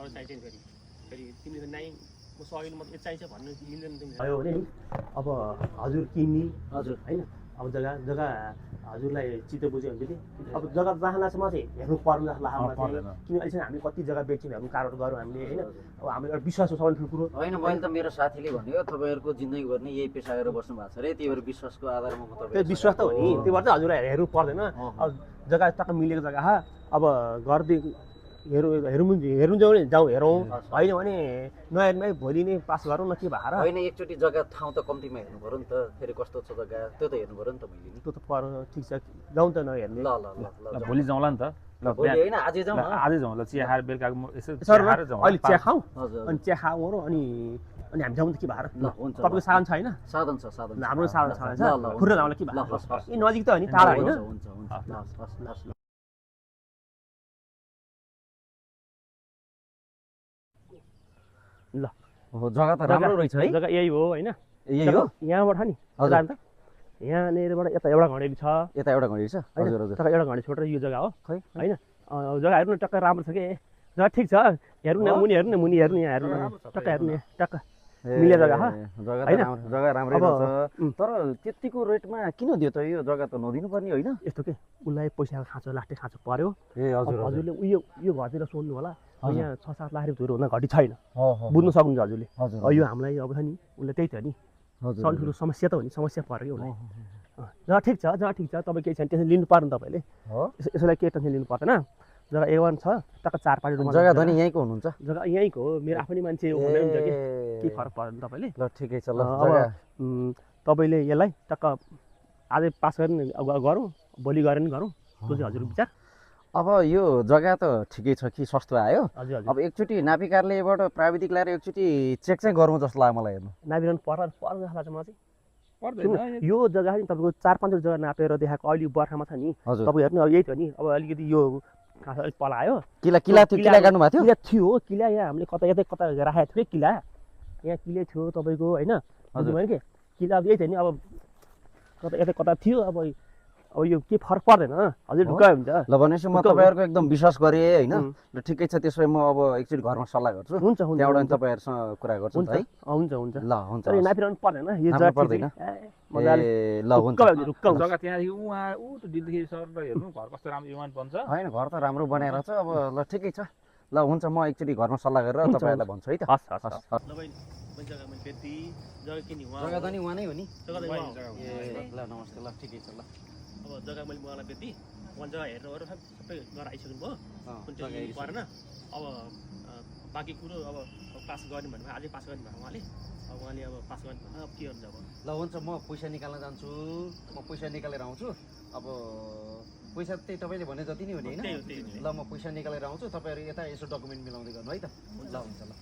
अरू चाहिन्छ नि फेरि तिमीले नाइ म सकिनु म चाहिन्छ भन्नु मिल्दैन तिमीले भयो भने नि अब हजुर किन्ने हजुर हैन अब जग्गा हजुरलाई चित्त बुझ्यो भने अब जग्गा जहाँसम्म चाहिँ हेर्नु पर्नु जस्तो लाग्छ मलाई किन अहिलेसम्म हामी कति जग्गा बेच्यौँ हेर्नु कारोबार गरौँ हामीले हैन अब हाम्रो एउटा विश्वास हो सबभन्दा ठुलो कुरो होइन मैले त मेरो साथीले भन्यो तपाईँहरूको जिन्दगीभर नै यही पेसा गरेर बस्नु भएको छ रे त्यही भएर विश्वासको आधारमा म तपाईँ विश्वास त हो नि त्यही भएर चाहिँ हजुरलाई हेर्नु पर्दैन अब जग्गा टक्क मिलेको जग्गा अब घरदेखि हेर्नु जाउँ हेरौँ होइन भने नहेर्नु भोलि नै पास गरौँ न के भएर होइन एकचोटि जग्गा ठाउँ त कम्तीमा हेर्नु पऱ्यो नि त फेरि कस्तो छ जग्गा त्यो त हेर्नु पऱ्यो नि त मैले नि त्यो त पर ठिक छ जाउँ त नहेर्ने ल ल ल ल भोलि जाउँला नि त ल भोलि होइन आजै जाउँ आजै जाउँ ल चिया खाएर बेलुका यसो अहिले चिया खाउँ हजुर अनि चिया खाउँ अनि हामी जाउँ त के भएर ल हुन्छ तपाईँको साधन छ होइन साधन छ साधन हाम्रो साधन छ ल ल खुट्टा जाउँला के ल भएर हस् हस् यी नजिक त हो नि टाढा होइन हुन्छ हुन्छ हस् हस् ल जग्गा त राम्रो रहेछ है जग्गा यही हो होइन यही हो यहाँबाट नि हजुर त यहाँनिरबाट यता एउटा घडेरी छ यता एउटा घडी छ हजुर हजुर टक्क एउटा घडी छोडेर यो जग्गा हो खै होइन जग्गा हेर्नु टक्क राम्रो छ कि जग्गा ठिक छ हेर्नु न मुनि हेर्नु न मुनि हेर्नु यहाँ हेर्नु टक्क हेर्नु यहाँ टक्क मिले जग्गा जग्गा राम्रै रहेछ तर त्यतिको रेटमा किन दियो त यो जग्गा त नदिनु पर्ने होइन यस्तो के उसलाई पैसाको खाँचो लास्टै खाँचो पर्यो ए हजुर हजुरले यो घरतिर सोध्नु होला यहाँ 6-7 लाख रुपियाँहरू हुन घटी छैन बुझ्नु सक्नुहुन्छ हजुरले यो हामीलाई अब छ नि उसले त्यही त नि सबभन्दा ठुलो समस्या त हो नि समस्या पर्यो कि उसलाई जग्गा ठिक छ तपाईँ केही छैन टेन्सन लिनु पर्दैन तपाईँले यसलाई केही टेन्सन लिनु पर्दैन जग्गा A1 छ टक्क 4-5 रुम जग्गा धनी यहीँको हुनुहुन्छ जग्गा यहीँको हो मेरो आफ्नै मान्छे हो भनेर हुन्छ कि के फरक पर्दैन तपाईँले ल ठिकै छ ल अब तपाईँले यसलाई टक्क आजै पास गरौँ भोलि गरेर नि गरौँ त्यो चाहिँ हजुरको विचार अब यो जग्गा त ठिकै छ कि सस्तो आयो हजुर अब एकचोटि नापी कार्यालयबाट प्राविधिक ल्याएर एकचोटि चेक चाहिँ गरौँ जस्तो लाग्यो मलाई हेर्नु नापिरहनु पर्छ जस्तो लाग्छ मलाई चाहिँ यो जग्गा नि तपाईँको 4-5 जग्गा नापेर देखाएको अहिले बर्खामा छ नि तपाईँ हेर्नु अब यही थियो नि अब अलिकति यो घाँस अलिक पलायो किला गाड्नु भएको थियो किला थियो किला यहाँ हामीले कता राखेको थियो किला यहाँ किले थियो तपाईँको होइन बुझ्नुभयो कि किला अब यही थियो नि अब कता थियो अब यो के फरक पर्दैन हजुर ढुक्कै हुन्छ ल भनेपछि म तपाईँहरूको एकदम विश्वास गरेँ होइन ल ठिकै छ त्यसो भए म अब एकचोटि घरमा सल्लाह गर्छु हुन्छ त्यहाँबाट तपाईँहरूसँग कुरा गर्छु है हुन्छ ल हुन्छ नापिरहनु पर्दैन यो जग्गा पर्दैन ए ल हुन्छ जग्गा त्यहाँदेखि उहाँ त दिल्लीदेखि सर हेर्नु घर कस्तो राम्रो युवान बन्छ होइन घर त राम्रो बनाएर छ अब ल ठिकै छ ल हुन्छ म एकचोटि घरमा सल्लाह गरेर तपाईँहरूलाई भन्छु है त जग्गा त नि उहाँ नै हो नि ए ल नमस्ते ल ठिकै छ ल अब जग्गा मैले उहाँलाई बेच्दी उहाँ जग्गा हेर्नुहरू सबै गरेर आइसक्नु भयो कुन चाहिँ परेन अब बाँकी कुरो अब पास गर्ने भन्नुभयो अझै पास गर्ने भयो उहाँले अब पास गर्ने भयो अब के गर्नु अब ल हुन्छ म पैसा निकाल्न जान्छु म पैसा निकालेर आउँछु अब पैसा त्यही तपाईँले भने जति नै हो नि होइन ल म पैसा निकालेर आउँछु तपाईँहरू यता यसो डकुमेन्ट मिलाउँदै गर्नु है त ल हुन्छ ल